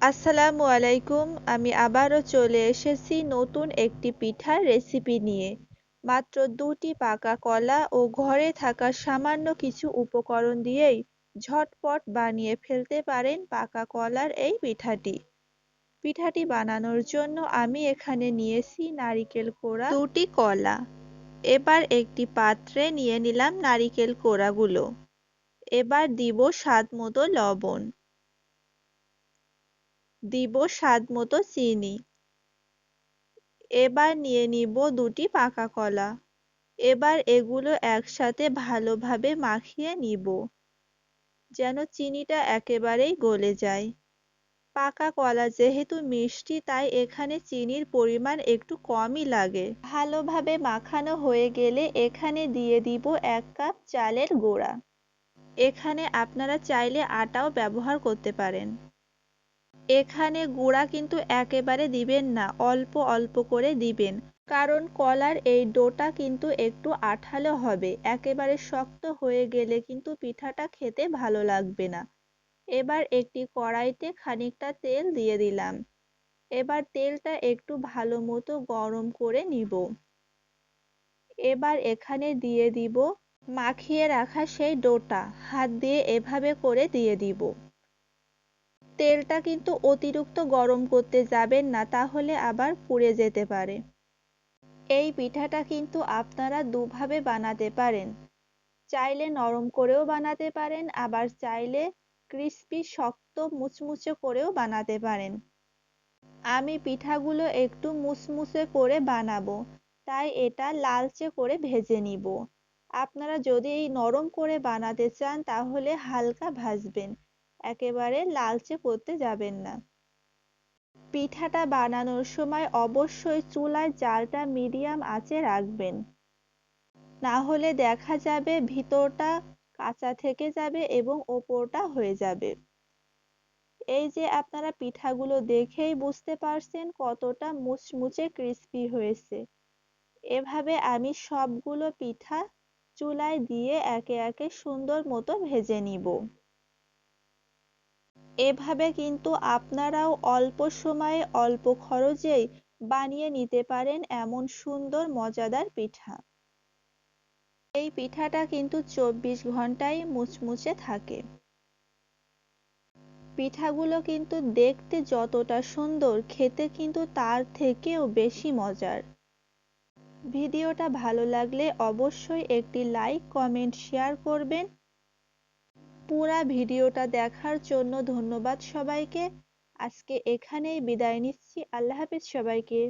আসসালামু আলাইকুম। আমি আবারও চলে এসেছি নতুন একটি পিঠার রেসিপি নিয়ে। মাত্র ২টি পাকা কলা ও ঘরে থাকা সামান্য কিছু উপকরণ দিয়েই ঝটপট বানিয়ে ফেলতে পারেন পাকা কলার এই পিঠাটি। পিঠাটি বানানোর জন্য আমি এখানে নিয়েছি নারিকেল কোড়া ২টি কলা। এবার একটি পাত্রে নিয়ে নিলাম নারিকেল কোড়াগুলো। এবার দিব স্বাদমতো লবণ, দিব স্বাদমতো চিনি। এবার নিয়ে নিব ২টি পাকা কলা। এবার এগুলো একসাথে ভালোভাবে মাখিয়ে নিব, যেন চিনিটা একেবারেই গলে যায়। পাকা কলা যেহেতু মিষ্টি, তাই এখানে চিনির পরিমাণ একটু কমই লাগে। ভালোভাবে মাখানো হয়ে গেলে এখানে দিয়ে দিব ১ কাপ চালের গুঁড়া। এখানে আপনারা চাইলে আটাও ব্যবহার করতে পারেন। এখানে গুঁড়া কিন্তু একেবারে দিবেন না, অল্প অল্প করে দিবেন, কারণ কলার এই ডোটা কিন্তু একটু আঠালো হবে। একেবারে শক্ত হয়ে গেলে কিন্তু পিঠাটা খেতে ভালো লাগবে না। এবার একটি কড়াইতে খানিকটা তেল দিয়ে দিলাম। এবার তেলটা একটু ভালো মতো গরম করে নিব। এবার এখানে দিয়ে দিব মাখিয়ে রাখা সেই ডোটা। হাত দিয়ে এভাবে করে দিয়ে দিব। তেলটা কিন্তু অতিরিক্ত গরম করতে যাবেন না, তাহলে আবার পুড়ে যেতে পারে। এই পিঠাটা কিন্তু আপনারা দুভাবে বানাতে পারেন। চাইলে নরম করেও বানাতে পারেন, আবার চাইলে ক্রিস্পি শক্ত মুচমুচে করেও বানাতে পারেন। আমি পিঠাগুলো একটু মুচমুচে করে বানাবো, তাই এটা লালচে করে ভেজে নিব। আপনারা যদি এই নরম করে বানাতে চান তাহলে হালকা ভাজবেন, একেবারে লালচে করতে যাবেন না। পিঠাটা বানানোর সময় অবশ্যই চুলায় জালটা মিডিয়াম আঁচে রাখবেন, না হলে দেখা যাবে ভিতরটা কাঁচা থেকে যাবে এবং ওপরটা হয়ে যাবে। এই যে আপনারা পিঠাগুলো দেখেই বুঝতে পারছেন কতটা মুচমুচে ক্রিস্পি হয়েছে। এভাবে আমি সবগুলো পিঠা চুলায় দিয়ে একে একে সুন্দর মতো ভেজে নিব। এভাবে কিন্তু আপনারাও অল্প সময়ে অল্প খরচেই বানিয়ে নিতে পারেন এমন সুন্দর মজাদার পিঠা। এই পিঠাটা কিন্তু ২৪ ঘন্টাই মুচমুচে থাকে। পিঠাগুলো কিন্তু দেখতে যতটা সুন্দর, খেতে কিন্তু তার থেকেও বেশি মজার। ভিডিওটা ভালো লাগলে অবশ্যই একটি লাইক, কমেন্ট, শেয়ার করবেন। পুরা ভিডিওটা দেখার জন্য ধন্যবাদ সবাইকে। আজকে এখানেই বিদায় নিচ্ছি। আল্লাহ হাফেজ সবাইকে।